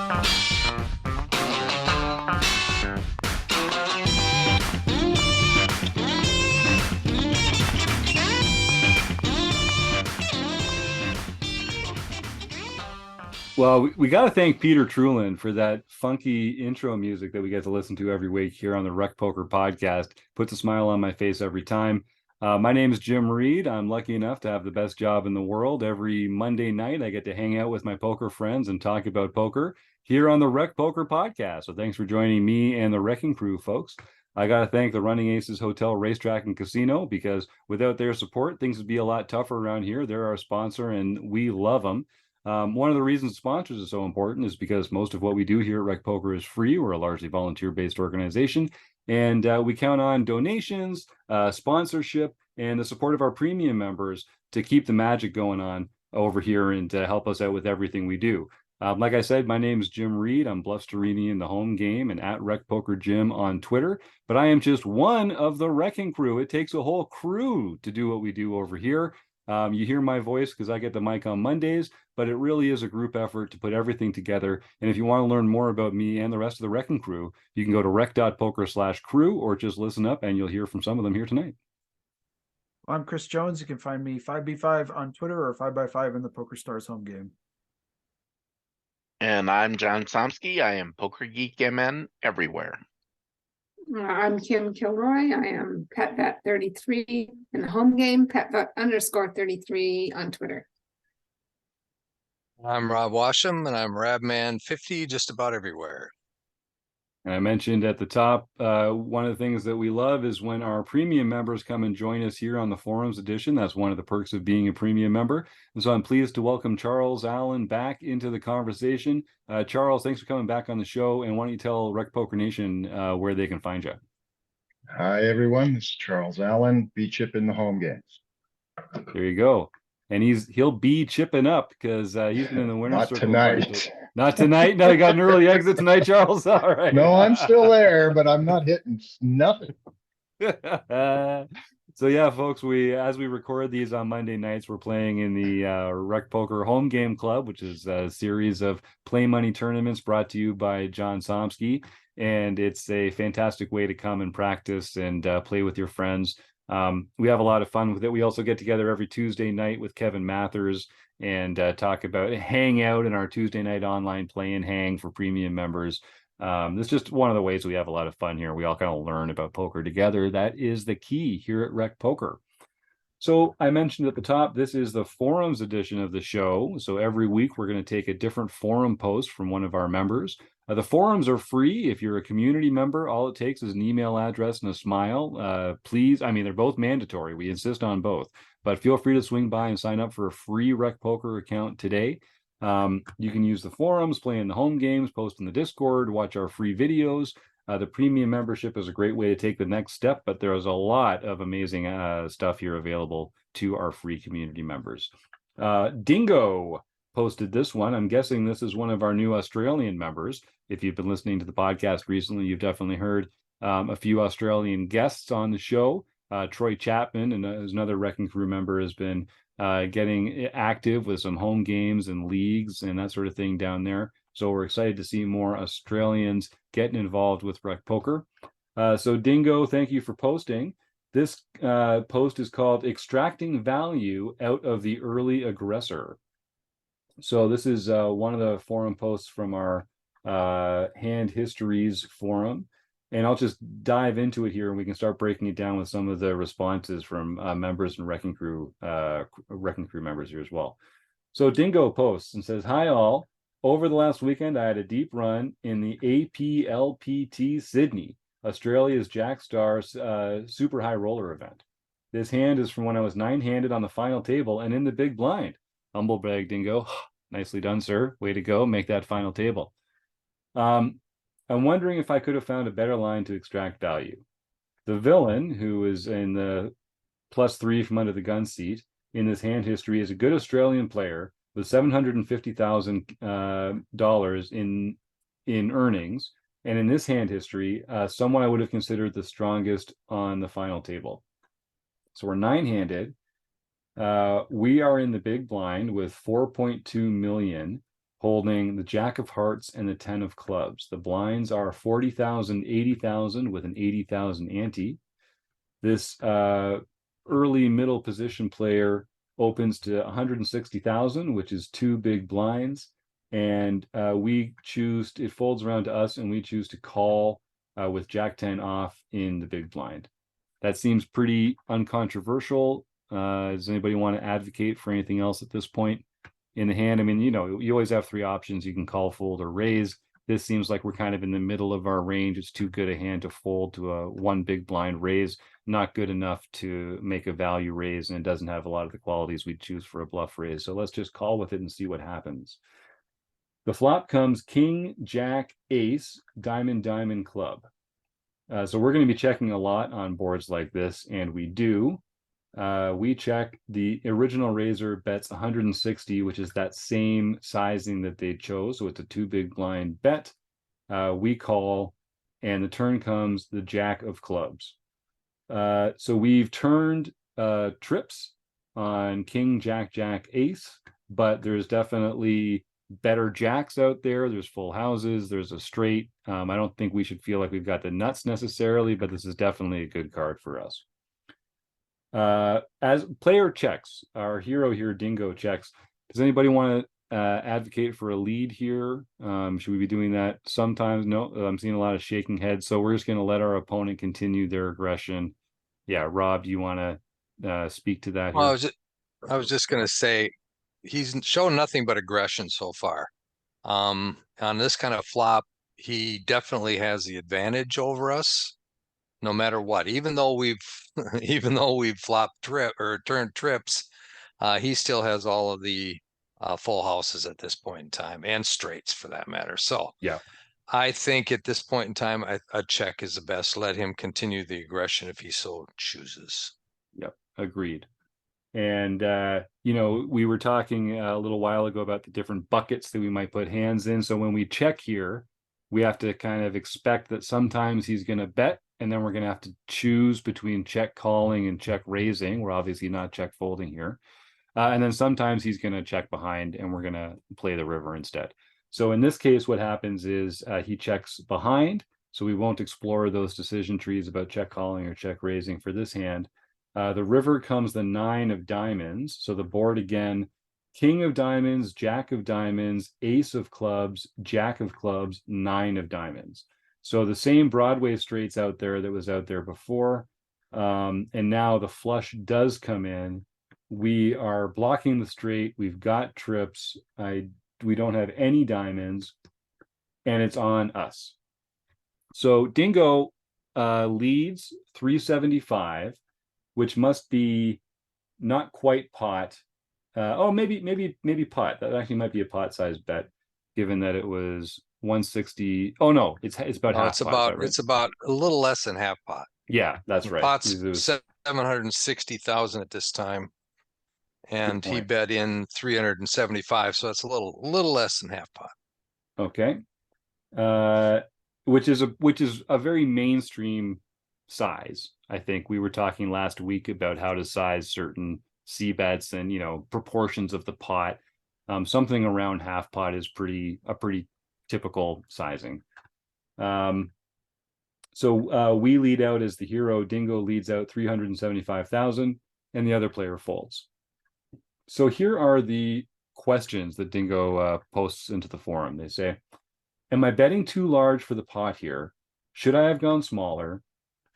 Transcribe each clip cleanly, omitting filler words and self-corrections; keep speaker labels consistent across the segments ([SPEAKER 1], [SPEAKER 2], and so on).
[SPEAKER 1] Well, we got to thank Peter Trulin for that funky intro music that we get to listen to every week here on the Rec Poker podcast. Puts a smile on my face every time. My name is Jim Reed. I'm lucky enough to have the best job in the world. Every Monday night, I get to hang out with my poker friends and talk about poker here on the Rec Poker podcast. So thanks for joining me and the Wrecking Crew, folks. I got to thank the Running Aces Hotel, Racetrack, and Casino because without their support, things would be a lot tougher around here. They're our sponsor, and we love them. One of the reasons sponsors are so important is because most of what we do here at Rec Poker is free. We're a largely volunteer-based organization, and we count on donations, sponsorship, and the support of our premium members to keep the magic going on over here and to help us out with everything we do. Like I said, my name is Jim Reed. I'm Bluffsterini in the home game and at Rec Poker Jim on Twitter. But I am just one of the Wrecking Crew. It takes a whole crew to do what we do over here. You hear my voice because I get the mic on Mondays, but it really is a group effort to put everything together. And if you want to learn more about me and the rest of the Wrecking Crew, you can go to rec.poker/crew or just listen up and you'll hear from some of them here tonight.
[SPEAKER 2] I'm Chris Jones. You can find me 5B5 on Twitter or 5x5 in the Poker Stars home game.
[SPEAKER 3] And I'm John Somsky. I am Poker Geek MN everywhere.
[SPEAKER 4] I'm Kim Kilroy. I am PetVet33 in the home game, PetVet_33 on Twitter.
[SPEAKER 5] I'm Rob Washam, and I'm Rabman50 just about everywhere.
[SPEAKER 1] And I mentioned at the top, one of the things that we love is when our premium members come and join us here on the Forums edition. That's one of the perks of being a premium member. And so I'm pleased to welcome Charles Allen back into the conversation. Charles, thanks for coming back on the show. And why don't you tell Rec Poker Nation where they can find you?
[SPEAKER 6] Hi, everyone. This is Charles Allen, B-Chip in the home games.
[SPEAKER 1] There you go. And he'll be chipping up because he's been in the winner's circle.
[SPEAKER 6] Not tonight.
[SPEAKER 1] Not tonight? No, you got an early exit tonight, Charles? All right.
[SPEAKER 6] No, I'm still there, but I'm not hitting nothing.
[SPEAKER 1] So yeah, folks, as we record these on Monday nights, we're playing in the Rec Poker Home Game Club, which is a series of play money tournaments brought to you by John Somsky. And it's a fantastic way to come and practice and play with your friends. We have a lot of fun with it. We also get together every Tuesday night with Kevin Mathers and talk about hang out in our Tuesday night online play and hang for premium members. It's just one of the ways we have a lot of fun here. We all kind of learn about poker together. That is the key here at Rec Poker. So I mentioned at the top, this is the forums edition of the show. So every week we're going to take a different forum post from one of our members. The forums are free. If you're a community member, all it takes is an email address and a smile. Please, I mean, they're both mandatory. We insist on both. But feel free to swing by and sign up for a free Rec Poker account today. You can use the forums, play in the home games, post in the Discord, watch our free videos. The premium membership is a great way to take the next step, but there's a lot of amazing stuff here available to our free community members. Dingo posted this one. I'm guessing this is one of our new Australian members. If you've been listening to the podcast recently, you've definitely heard a few Australian guests on the show. Troy Chapman, and who's another Wrecking Crew member, has been getting active with some home games and leagues and that sort of thing down there. So we're excited to see more Australians getting involved with Rec Poker. So Dingo, thank you for posting. This post is called Extracting Value Out of the Early Aggressor. So this is one of the forum posts from our Hand Histories forum. And I'll just dive into it here and we can start breaking it down with some of the responses from members and Wrecking Crew members here as well. So Dingo posts and says, "Hi all. Over the last weekend, I had a deep run in the APLPT Sydney, Australia's Jack Star super high roller event. This hand is from when I was 9-handed on the final table and in the big blind. Humble brag, Dingo. Nicely done, sir. Way to go. Make that final table. I'm wondering if I could have found a better line to extract value. The villain, who is in the +3 from under the gun seat in this hand history, is a good Australian player with $750,000 in earnings. And in this hand history, someone I would have considered the strongest on the final table. So we're 9-handed. We are in the big blind with 4.2 million, holding the Jack of Hearts and the 10 of Clubs. The blinds are 40,000, 80,000 with an 80,000 ante. This early middle position player opens to 160,000, which is 2 big blinds. And we choose, it folds around to us, and we choose to call with Jack 10 off in the big blind. That seems pretty uncontroversial. Does anybody want to advocate for anything else at this point in the hand? I mean, you know, you always have 3 options. You can call, fold, or raise. This seems like we're kind of in the middle of our range. It's too good a hand to fold to a 1 big blind raise, not good enough to make a value raise, and it doesn't have a lot of the qualities we'd choose for a bluff raise. So let's just call with it and see what happens. The flop comes king, jack, ace, diamond, diamond, club. So we're going to be checking a lot on boards like this, and we do. We check. The original raiser bets 160, which is that same sizing that they chose. So it's a 2 big blind bet. We call, and the turn comes the Jack of Clubs. So we've turned trips on king, jack, jack, ace, but there's definitely better jacks out there. There's full houses. There's a straight. I don't think we should feel like we've got the nuts necessarily, but this is definitely a good card for us. As player checks, our hero here, Dingo, checks. Does anybody want to advocate for a lead here? Should we be doing that sometimes? No, I'm seeing a lot of shaking heads. So we're just going to let our opponent continue their aggression. Yeah, Rob, do you want to speak to that?
[SPEAKER 5] Well,
[SPEAKER 1] Here?
[SPEAKER 5] I was just gonna say, he's shown nothing but aggression so far. On this kind of flop, he definitely has the advantage over us, no matter what. Even though we've even though we've flopped trip or turned trips, he still has all of the full houses at this point in time, and straights for that matter. So
[SPEAKER 1] Yeah.
[SPEAKER 5] I think at this point in time, a check is the best. Let him continue the aggression if he so chooses.
[SPEAKER 1] Yep, agreed. And you know, we were talking a little while ago about the different buckets that we might put hands in. So when we check here, we have to kind of expect that sometimes he's going to bet, and then we're going to have to choose between check calling and check raising. We're obviously not check folding here. And then sometimes he's going to check behind, and we're going to play the river instead. So in this case, what happens is he checks behind. So we won't explore those decision trees about check calling or check raising for this hand. The river comes the 9 of diamonds. So the board again, king of diamonds, jack of diamonds, ace of clubs, jack of clubs, 9 of diamonds. So the same Broadway straights out there that was out there before. And now the flush does come in. We are blocking the straight. We've got trips. We don't have any diamonds, and it's on us. So Dingo leads 375, which must be not quite pot. Maybe pot. That actually might be a pot size bet, given that it was 160. Oh no, it's about
[SPEAKER 5] No,
[SPEAKER 1] half
[SPEAKER 5] it's
[SPEAKER 1] pot,
[SPEAKER 5] about
[SPEAKER 1] right?
[SPEAKER 5] it's about a little less than half pot.
[SPEAKER 1] Yeah, that's
[SPEAKER 5] The
[SPEAKER 1] right.
[SPEAKER 5] pot's
[SPEAKER 1] It was
[SPEAKER 5] 760,000 at this time, and he
[SPEAKER 1] point.
[SPEAKER 5] bet in 375, so it's a little less than half pot.
[SPEAKER 1] Okay. Which is a very mainstream size. I think we were talking last week about how to size certain C bets and, you know, proportions of the pot. Something around half pot is a pretty typical sizing. So we lead out as the hero. Dingo leads out 375,000, and the other player folds. So here are the questions that Dingo posts into the forum. They say, am I betting too large for the pot here? Should I have gone smaller?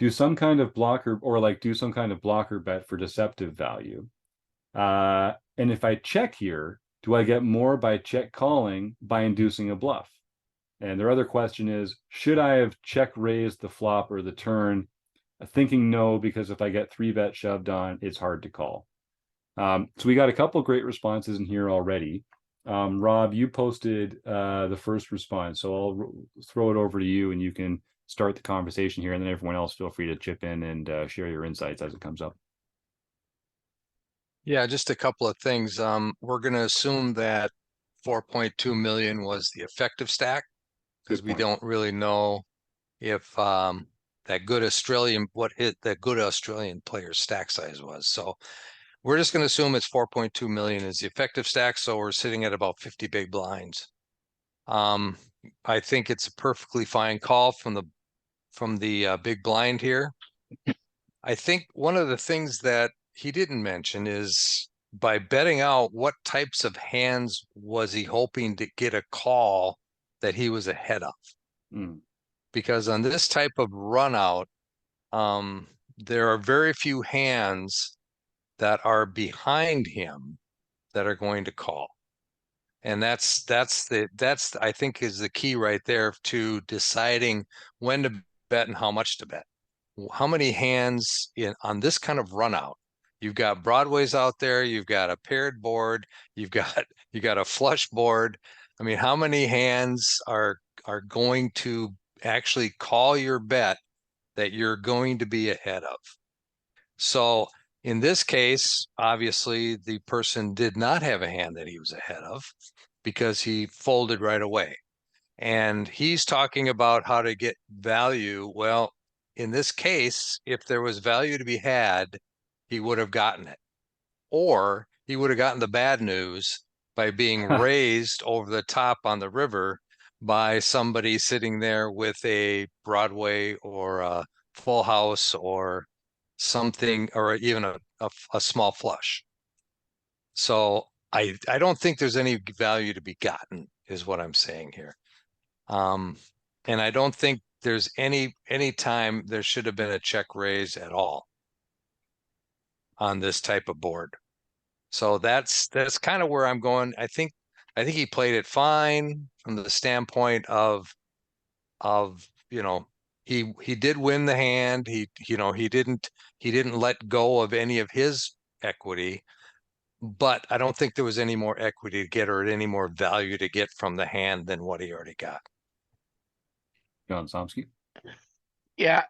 [SPEAKER 1] Do some kind of blocker, or do some kind of blocker bet for deceptive value? And if I check here, do I get more by check calling by inducing a bluff? And their other question is, should I have check raised the flop or the turn? Thinking no, because if I get 3-bet shoved on, it's hard to call. So we got a couple great responses in here already. Rob, you posted the first response, so I'll throw it over to you, and you can start the conversation here, and then everyone else feel free to chip in and share your insights as it comes up.
[SPEAKER 5] Yeah, just a couple of things. We're going to assume that 4.2 million was the effective stack, because we don't really know if that good Australian player's stack size was. So we're just going to assume it's 4.2 million is the effective stack. So we're sitting at about 50 big blinds. I think it's a perfectly fine call from the big blind here. I think one of the things that he didn't mention is by betting out what types of hands was he hoping to get a call that he was ahead of.
[SPEAKER 1] Mm.
[SPEAKER 5] Because on this type of run out, there are very few hands that are behind him that are going to call. And that's I think is the key right there to deciding when to bet and how much to bet. How many hands on this kind of run out? You've got broadways out there, you've got a paired board, you got a flush board. I mean, how many hands are going to actually call your bet that you're going to be ahead of? So in this case, obviously the person did not have a hand that he was ahead of because he folded right away. And he's talking about how to get value. Well, in this case, if there was value to be had, he would have gotten it. Or he would have gotten the bad news by being raised over the top on the river by somebody sitting there with a Broadway or a full house or something, or even a small flush. So I don't think there's any value to be gotten, is what I'm saying here. And I don't think there's any time there should have been a check raise at all on this type of board. So that's kind of where I'm going. I think he played it fine from the standpoint of he did win the hand. He didn't let go of any of his equity, but I don't think there was any more equity to get or any more value to get from the hand than what he already got.
[SPEAKER 1] John Somsky.
[SPEAKER 3] Yeah,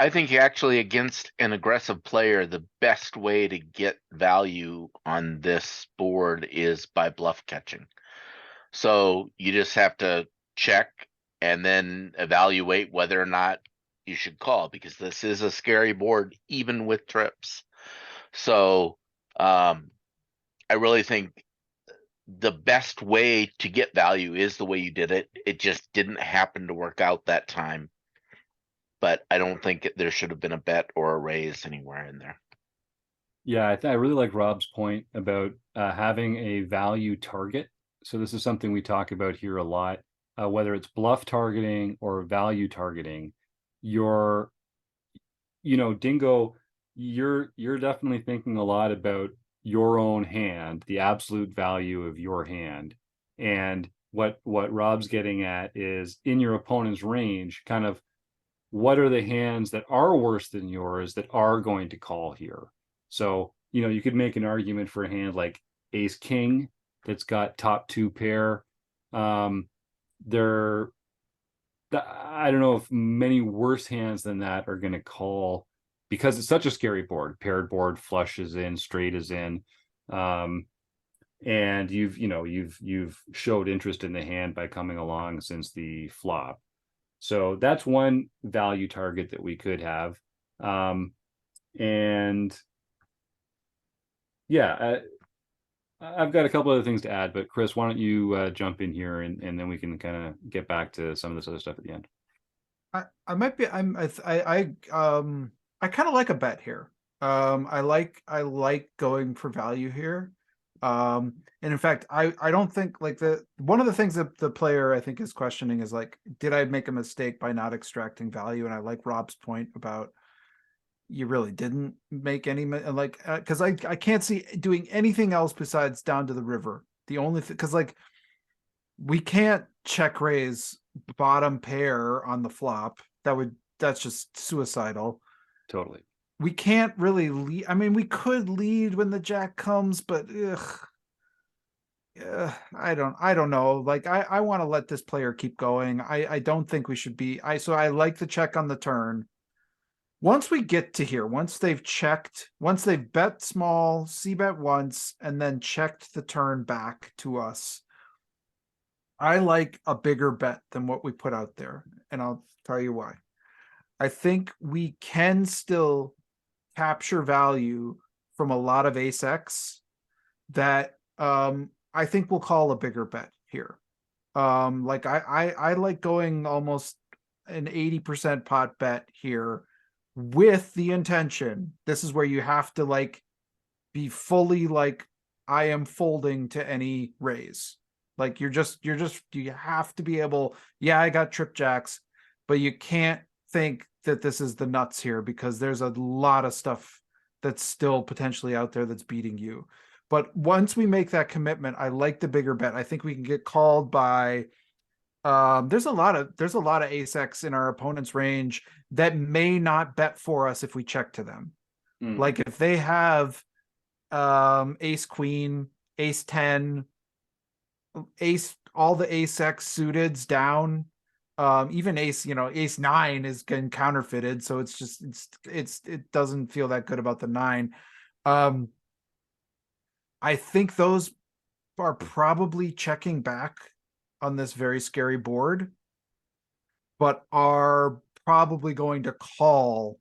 [SPEAKER 3] I think actually against an aggressive player, the best way to get value on this board is by bluff catching. So you just have to check and then evaluate whether or not you should call, because this is a scary board, even with trips. So I really think the best way to get value is the way you did it. It just didn't happen to work out that time. But I don't think there should have been a bet or a raise anywhere in there.
[SPEAKER 1] Yeah, I really like Rob's point about having a value target. So this is something we talk about here a lot, whether it's bluff targeting or value targeting. Dingo, you're definitely thinking a lot about your own hand, the absolute value of your hand. And what Rob's getting at is in your opponent's range, kind of what are the hands that are worse than yours that are going to call here? So, you could make an argument for a hand like ace king that's got top two pair. I don't know if many worse hands than that are going to call because it's such a scary board. Paired board, flush is in, straight is in. And you've showed interest in the hand by coming along since the flop. So that's one value target that we could have. And yeah, I've got a couple other things to add, but Chris, why don't you jump in here and then we can kind of get back to some of this other stuff at the end.
[SPEAKER 2] I might be, I kind of like a bet here. I like going for value here. And in fact, I don't think like one of the things that the player I think is questioning is like, did I make a mistake by not extracting value? And I like Rob's point about you really didn't make any because I can't see doing anything else besides down to the river. The only thing, because like we can't check raise bottom pair on the flop. That's just suicidal.
[SPEAKER 1] Totally.
[SPEAKER 2] We can't really lead. I mean, we could lead when the jack comes, but I don't know. Like I want to let this player keep going. I don't think we should be. So I like the check on the turn. Once we get to here, once they've bet small, c-bet once, and then checked the turn back to us, I like a bigger bet than what we put out there. And I'll tell you why. I think we can still capture value from a lot of ace X that I think we'll call a bigger bet here. Like I like going almost an 80% pot bet here with the intention. This is where you have to like be fully like, I am folding to any raise. Like you have to be able, yeah, I got trip jacks, but you can't think that this is the nuts here, because there's a lot of stuff that's still potentially out there that's beating you. But once we make that commitment, I like the bigger bet. I think we can get called by there's a lot of ace X in our opponent's range that may not bet for us if we check to them. Like if they have ace queen, ace 10, ace, all the ace X suiteds down, even ace, ace 9 is getting counterfeited, so it's just it doesn't feel that good about the 9. I think those are probably checking back on this very scary board, but are probably going to call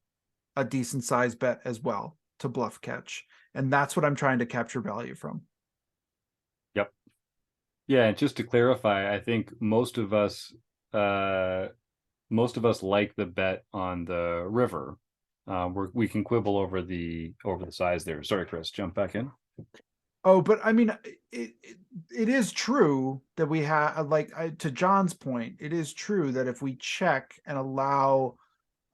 [SPEAKER 2] a decent sized bet as well to bluff catch. And that's what I'm trying to capture value from.
[SPEAKER 1] Yep. Yeah, and just to clarify, I think most of us like the bet on the river. We can quibble over the size there. Sorry, Chris, jump back in.
[SPEAKER 2] Oh, but I mean, it is true that we have, like, to John's point, it is true that if we check and allow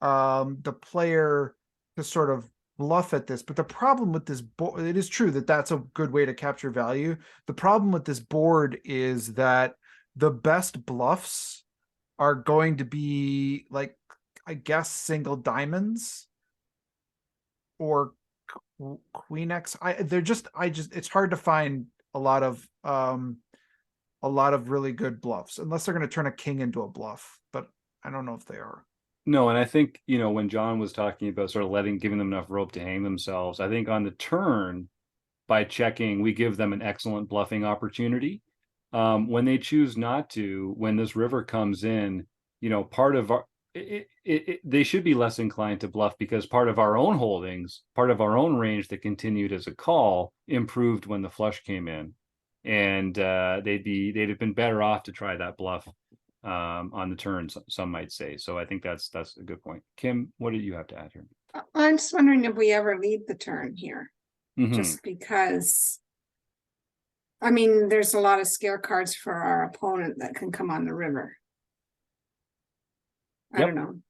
[SPEAKER 2] the player to sort of bluff at this, but the problem with this board, it is true that that's a good way to capture value. The problem with this board is that the best bluffs are going to be like, I guess, single diamonds or queen X. It's hard to find a lot of really good bluffs, unless they're going to turn a king into a bluff, but I don't know if they are.
[SPEAKER 1] No, and I think, when John was talking about sort of giving them enough rope to hang themselves, I think on the turn, by checking, we give them an excellent bluffing opportunity. When they choose not to, when this river comes in, part of they should be less inclined to bluff, because part of our own holdings, part of our own range that continued as a call, improved when the flush came in, and they'd have been better off to try that bluff on the turn, some might say. So I think that's a good point. Kim, what do you have to add here?
[SPEAKER 4] I'm just wondering if we ever lead the turn here,
[SPEAKER 1] Mhm.
[SPEAKER 4] just because. I mean, there's a lot of scare cards for our opponent that can come on the river. I
[SPEAKER 1] Yep.
[SPEAKER 4] don't know.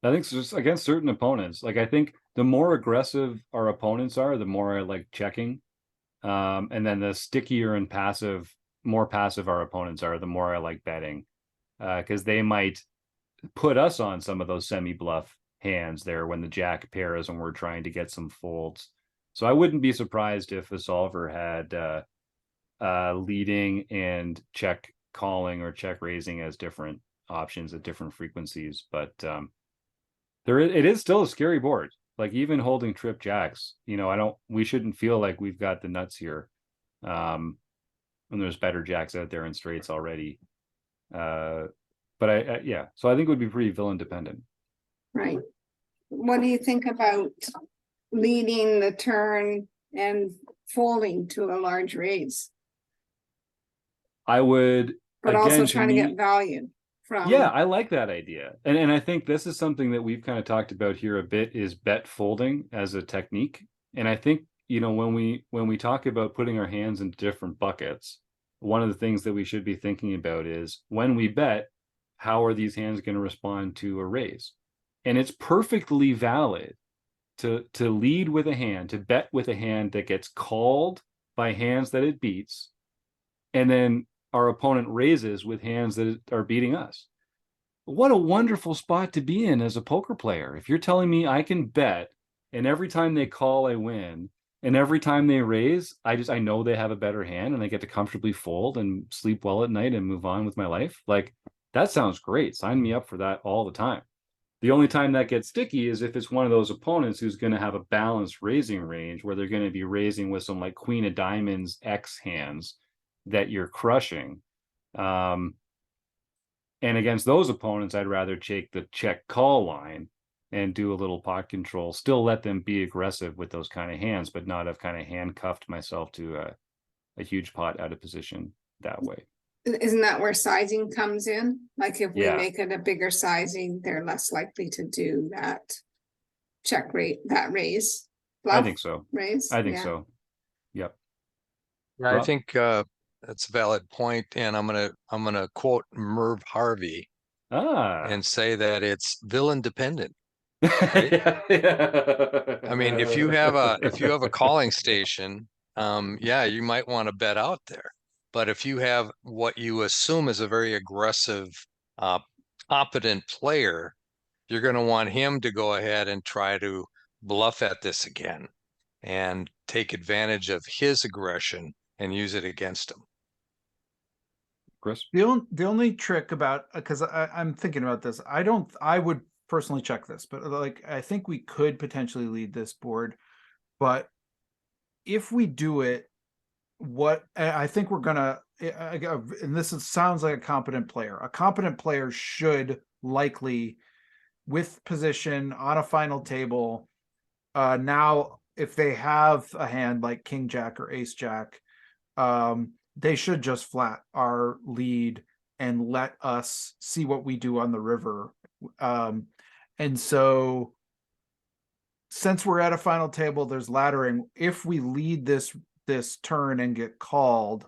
[SPEAKER 1] I think it's just against certain opponents. Like, I think the more aggressive our opponents are, the more I like checking. And then the stickier and more passive our opponents are, the more I like betting. Because they might put us on some of those semi-bluff hands there when the jack pairs and we're trying to get some folds. So I wouldn't be surprised if a solver had leading and check calling or check raising as different options at different frequencies. But it is still a scary board. Like, even holding trip jacks, we shouldn't feel like we've got the nuts here. When there's better jacks out there in straights already. But yeah, so I think it would be pretty villain dependent.
[SPEAKER 4] Right. What do you think about leading the turn and folding to a large raise,
[SPEAKER 1] I would,
[SPEAKER 4] but
[SPEAKER 1] again,
[SPEAKER 4] also
[SPEAKER 1] to
[SPEAKER 4] trying
[SPEAKER 1] me,
[SPEAKER 4] to get value from?
[SPEAKER 1] yeah, I like that idea. And I think this is something that we've kind of talked about here a bit, is bet folding as a technique. And I think, when we talk about putting our hands into different buckets, one of the things that we should be thinking about is, when we bet, how are these hands going to respond to a raise? And it's perfectly valid to lead with a hand, to bet with a hand that gets called by hands that it beats, and then our opponent raises with hands that are beating us. What a wonderful spot to be in as a poker player. If you're telling me I can bet, and every time they call, I win, and every time they raise, I know they have a better hand, and I get to comfortably fold and sleep well at night and move on with my life. Like, that sounds great. Sign me up for that all the time. The only time that gets sticky is if it's one of those opponents who's going to have a balanced raising range, where they're going to be raising with some like queen of diamonds X hands that you're crushing. And against those opponents, I'd rather take the check call line and do a little pot control, still let them be aggressive with those kind of hands, but not have kind of handcuffed myself to a huge pot out of position that way.
[SPEAKER 4] Isn't that where sizing comes in? Like if we
[SPEAKER 1] Yeah.
[SPEAKER 4] make it a bigger sizing, they're less likely to do that check rate, that raise.
[SPEAKER 1] I
[SPEAKER 4] Bluff
[SPEAKER 1] think so.
[SPEAKER 4] raise,
[SPEAKER 1] I think
[SPEAKER 4] yeah.
[SPEAKER 1] so. Yep.
[SPEAKER 5] I
[SPEAKER 1] Rob?
[SPEAKER 5] think that's a valid point, and I'm gonna quote Merv Harvey
[SPEAKER 1] Ah.
[SPEAKER 5] and say that it's villain dependent.
[SPEAKER 1] Yeah, yeah.
[SPEAKER 5] I mean, if you have a calling station, yeah, you might want to bet out there. But if you have what you assume is a very aggressive, uh, competent player, you're going to want him to go ahead and try to bluff at this again and take advantage of his aggression and use it against him.
[SPEAKER 1] Chris?
[SPEAKER 2] The only trick about, because I'm thinking about this, I would personally check this, but like I think we could potentially lead this board, but if we do it, what I think we're gonna, and sounds like a competent player. A competent player should likely, with position on a final table, now if they have a hand like King Jack or Ace Jack, they should just flat our lead and let us see what we do on the river. And so since we're at a final table, there's laddering. If we lead this turn and get called,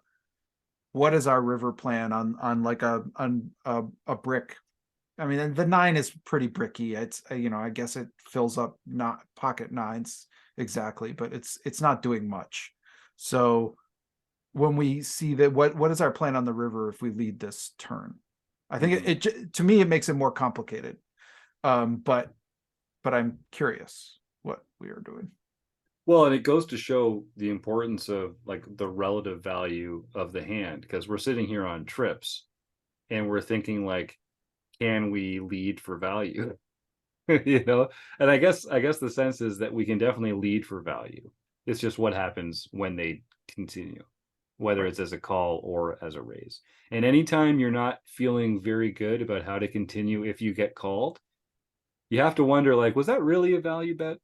[SPEAKER 2] what is our river plan on like a brick? I mean, the 9 is pretty bricky. It's I guess it fills up not pocket 9s exactly, but it's not doing much. So when we see that, what is our plan on the river if we lead this turn? I think it to me it makes it more complicated. But I'm curious what we are doing.
[SPEAKER 1] Well, and it goes to show the importance of like the relative value of the hand, because we're sitting here on trips and we're thinking like, can we lead for value? And I guess the sense is that we can definitely lead for value. It's just what happens when they continue, whether it's as a call or as a raise. And anytime you're not feeling very good about how to continue if you get called, you have to wonder, like, was that really a value bet?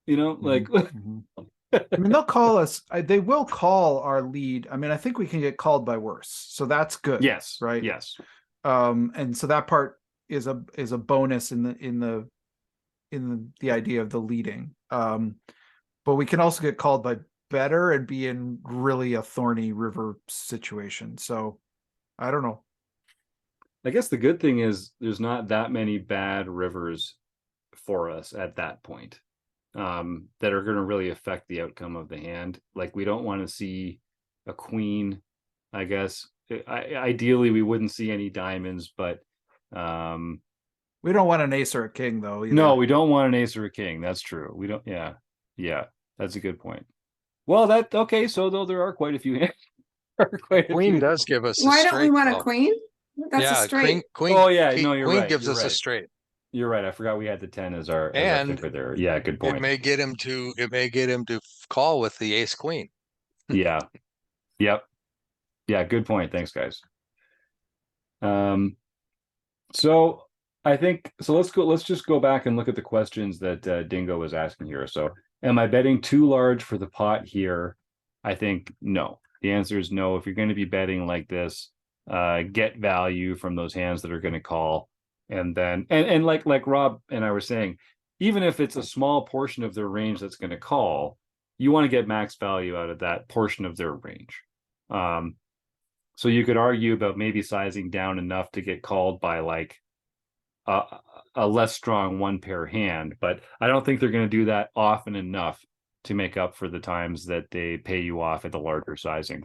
[SPEAKER 1] Like,
[SPEAKER 2] I mean, they'll call us. They will call our lead. I mean, I think we can get called by worse, so that's good.
[SPEAKER 1] yes,
[SPEAKER 2] right.
[SPEAKER 1] Yes.
[SPEAKER 2] And so that part is a bonus in the idea of the leading. But we can also get called by better and be in really a thorny river situation. So I don't know.
[SPEAKER 1] I guess the good thing is there's not that many bad rivers for us at that point, that are going to really affect the outcome of the hand. Like, we don't want to see a queen, I guess. Ideally, we wouldn't see any diamonds, but
[SPEAKER 2] we don't want an ace or a king, though. Either.
[SPEAKER 1] No, we don't want an ace or a king. That's true. We don't. Yeah, that's a good point. Well, okay. So though there are quite a few hands.
[SPEAKER 5] Queen does give us.
[SPEAKER 4] Why
[SPEAKER 5] don't
[SPEAKER 4] we want a queen? That's a straight.
[SPEAKER 5] Queen.
[SPEAKER 1] Oh yeah, no, you're
[SPEAKER 5] Queen
[SPEAKER 1] right.
[SPEAKER 5] gives
[SPEAKER 1] You're
[SPEAKER 5] us a
[SPEAKER 1] right.
[SPEAKER 5] straight.
[SPEAKER 1] You're right. I forgot we had the 10 as our picker there. Yeah, good point.
[SPEAKER 5] It may get him to call with the ace queen.
[SPEAKER 1] Yeah. Yep. Yeah, good point. Thanks, guys. So I think let's just go back and look at the questions that Dingo was asking here. So, am I betting too large for the pot here? I think no. The answer is no. If you're going to be betting like this, get value from those hands that are going to call. And then and like Rob and I were saying, even if it's a small portion of their range that's going to call, you want to get max value out of that portion of their range. So you could argue about maybe sizing down enough to get called by like a less strong one pair hand, but I don't think they're going to do that often enough to make up for the times that they pay you off at the larger sizing.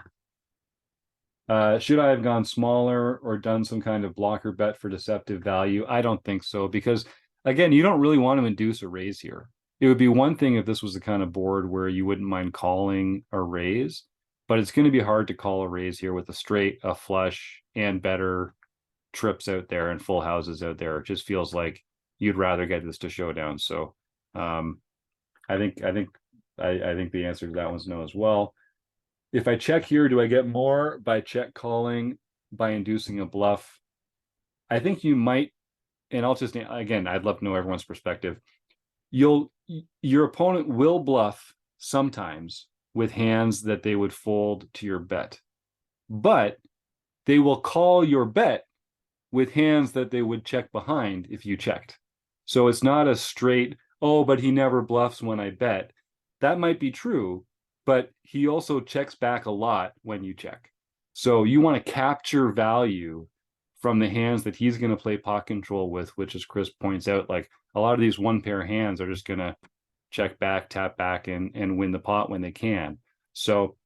[SPEAKER 1] Should I have gone smaller or done some kind of blocker bet for deceptive value? I don't think so, because again, you don't really want to induce a raise here. It would be one thing if this was the kind of board where you wouldn't mind calling a raise, but it's going to be hard to call a raise here with a straight, a flush, and better trips out there and full houses out there. It just feels like you'd rather get this to showdown. So I think the answer to that one's no as well. If I check here, do I get more by check calling, by inducing a bluff? I think you might, and I'll just, again, I'd love to know everyone's perspective. Your opponent will bluff sometimes with hands that they would fold to your bet. But they will call your bet with hands that they would check behind if you checked. So it's not a straight, oh, but he never bluffs when I bet. That might be true, but he also checks back a lot when you check. So you want to capture value from the hands that he's going to play pot control with, which, as Chris points out, like a lot of these one pair hands are just going to check back, tap back, and win the pot when they can. So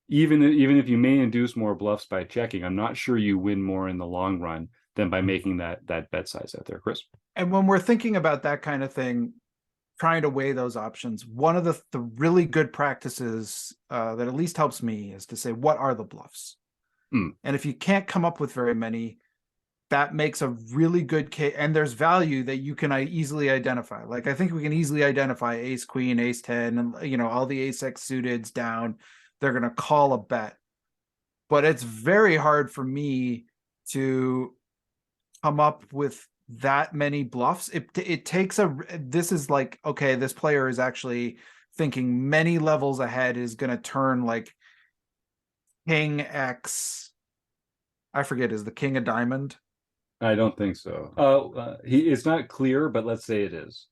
[SPEAKER 1] even if you may induce more bluffs by checking, I'm not sure you win more in the long run than by making that bet size out there, Chris.
[SPEAKER 2] And when we're thinking about that kind of thing, trying to weigh those options, one of the really good practices that at least helps me is to say, what are the bluffs? And if you can't come up with very many, that makes a really good case. And there's value that you can easily identify. Like, I think we can easily identify ace, queen, ace 10, and, you know, all the ace X suiteds down. They're going to call a bet. But it's very hard for me to come up with that many bluffs. It takes this is like, okay, this player is actually thinking many levels ahead, is going to turn like king X. I forget, is the king a diamond?
[SPEAKER 1] I don't think so. It's not clear, but let's say it is.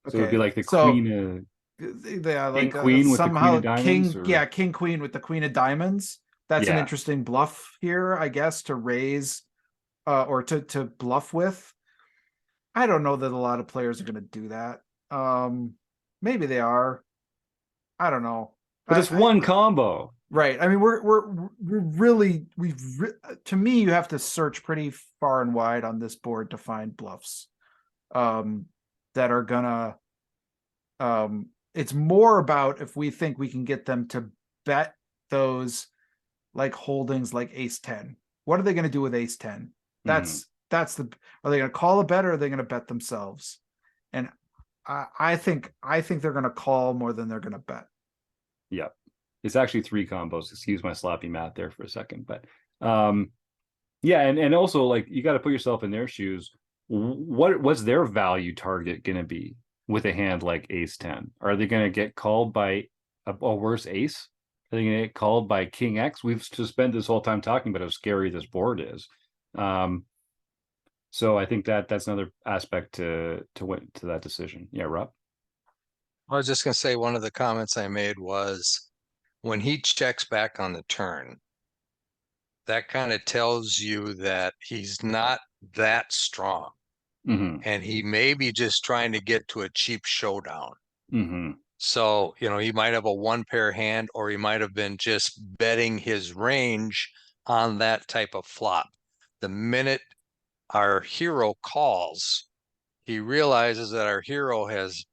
[SPEAKER 1] So it'd be like the queen.
[SPEAKER 2] Yeah, like
[SPEAKER 1] queen with
[SPEAKER 2] somehow
[SPEAKER 1] the queen of diamonds,
[SPEAKER 2] king, yeah, king queen with the queen of diamonds. That's an interesting bluff here, I guess, to raise or to bluff with. I don't know that a lot of players are going to do that. Maybe they are. I don't know.
[SPEAKER 1] But it's one combo.
[SPEAKER 2] Right. I mean, to me, you have to search pretty far and wide on this board to find bluffs that are gonna. It's more about if we think we can get them to bet those like holdings like ace 10. What are they going to do with ace 10? That's are they going to call a bet, or are they going to bet themselves? And I think they're going to call more than they're going to bet.
[SPEAKER 1] Yeah. It's actually 3 combos. Excuse my sloppy math there for a second, but yeah, and also, like, you got to put yourself in their shoes. What's their value target going to be with a hand like ace 10? Are they going to get called by a worse ace? Are they going to get called by king X? We've just spent this whole time talking about how scary this board is. So I think that's another aspect to that decision. Yeah, Rob?
[SPEAKER 5] I was just going to say, one of the comments I made was, when he checks back on the turn, that kind of tells you that he's not that strong. And he may be just trying to get to a cheap showdown. So, you know, he might have a 1 pair hand, or he might have been just betting his range on that type of flop. The minute our hero calls, he realizes that our hero has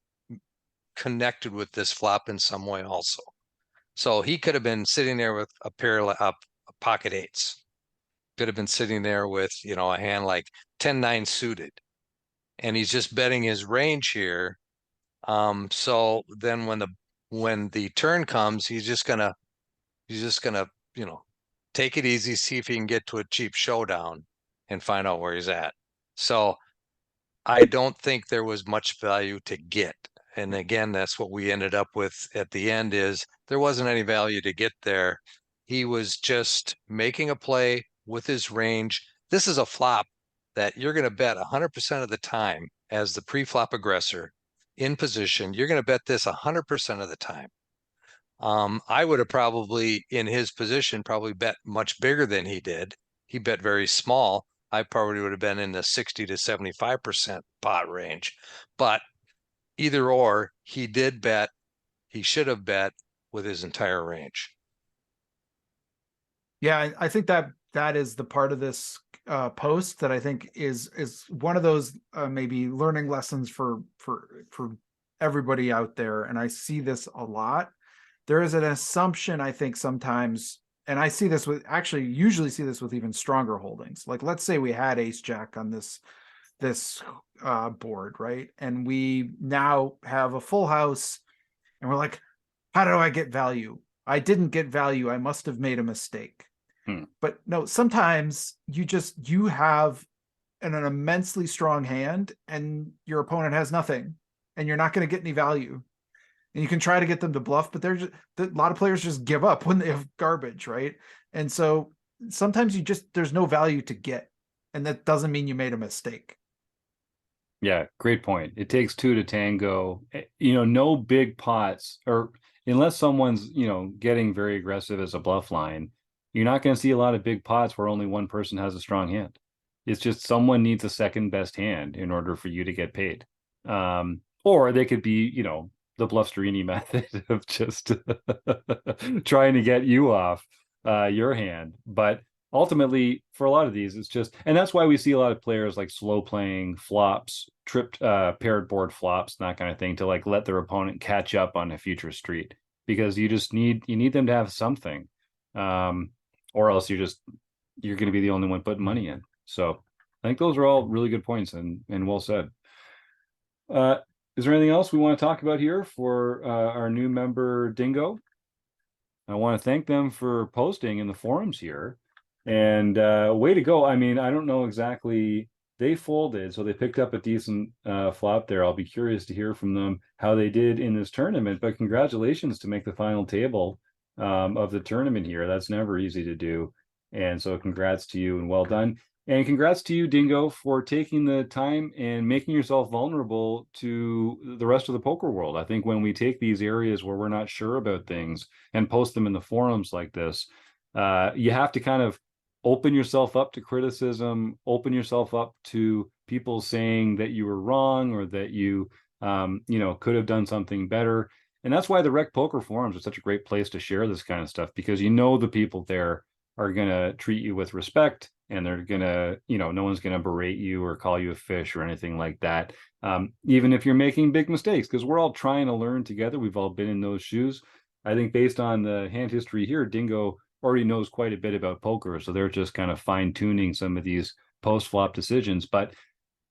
[SPEAKER 5] connected with this flop in some way also. So he could have been sitting there with a pair of pocket eights. Could have been sitting there with, you know, a hand like 10-9 suited. And he's just betting his range here. So then when the turn comes, he's just gonna, you know, take it easy, see if he can get to a cheap showdown and find out where he's at. So I don't think there was much value to get. And again, that's what we ended up with at the end, is there wasn't any value to get there. He was just making a play with his range. This is a flop that you're going to bet 100% of the time as the pre-flop aggressor in position. You're going to bet this 100% of the time. I would have probably, in his position, probably bet much bigger than he did. He bet very small. I probably would have been in the 60 to 75% pot range. But either or, he did bet. He should have bet with his entire range.
[SPEAKER 2] Yeah, I think that is the part of this post that I think is one of those maybe learning lessons for everybody out there. And I see this a lot. There is an assumption, I think, sometimes, and I see this with, actually usually see this with even stronger holdings. Like, let's say we had ace jack on this board, right? And we now have a full house, and we're like, how do I get value? I didn't get value. I must have made a mistake. But no, sometimes you have an immensely strong hand, and your opponent has nothing, and you're not going to get any value. And you can try to get them to bluff, but a lot of players just give up when they have garbage, right? And so sometimes there's no value to get, and that doesn't mean you made a mistake.
[SPEAKER 1] Yeah, great point. It takes two to tango. No big pots, or unless someone's, getting very aggressive as a bluff line, you're not going to see a lot of big pots where only one person has a strong hand. It's just someone needs a second best hand in order for you to get paid. Or they could be, the Bluffsterini method of just trying to get you off your hand. But ultimately, for a lot of these, it's just, and that's why we see a lot of players like slow playing flops, tripped paired board flops, that kind of thing, to like let their opponent catch up on a future street, because you need them to have something, or else you're going to be the only one putting money in. So I think those are all really good points and well said. Is there anything else we want to talk about here for our new member Dingo? I want to thank them for posting in the forums here. And way to go. I mean, I don't know exactly. They folded, so they picked up a decent flop there. I'll be curious to hear from them how they did in this tournament. But congratulations to make the final table of the tournament here. That's never easy to do. And so congrats to you and well done. And congrats to you, Dingo, for taking the time and making yourself vulnerable to the rest of the poker world. I think when we take these areas where we're not sure about things and post them in the forums like this, you have to kind of open yourself up to criticism, open yourself up to people saying that you were wrong or that you, could have done something better. And that's why the Rec Poker forums are such a great place to share this kind of stuff, because the people there are going to treat you with respect, and they're going to, no one's going to berate you or call you a fish or anything like that. Even if you're making big mistakes, because we're all trying to learn together. We've all been in those shoes. I think based on the hand history here, Dingo already knows quite a bit about poker, so they're just kind of fine tuning some of these post flop decisions. But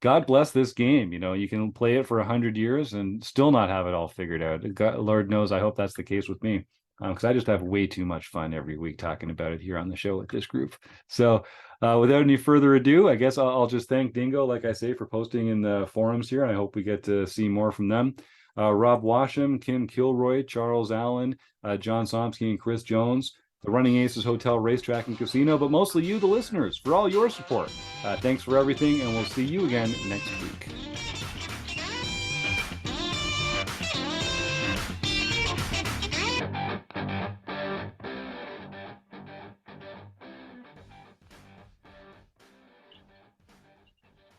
[SPEAKER 1] God bless this game. You can play it for 100 years and still not have it all figured out. God, Lord knows, I hope that's the case with me, because I just have way too much fun every week talking about it here on the show with this group. So without any further ado, I guess I'll just thank Dingo, like I say, for posting in the forums here, and I hope we get to see more from them. Rob Washam, Kim Kilroy, Charles Allen, John Somsky, and Chris Jones, the Running Aces Hotel, Racetrack, and Casino, but mostly you, the listeners, for all your support. Thanks for everything, and we'll see you again next week.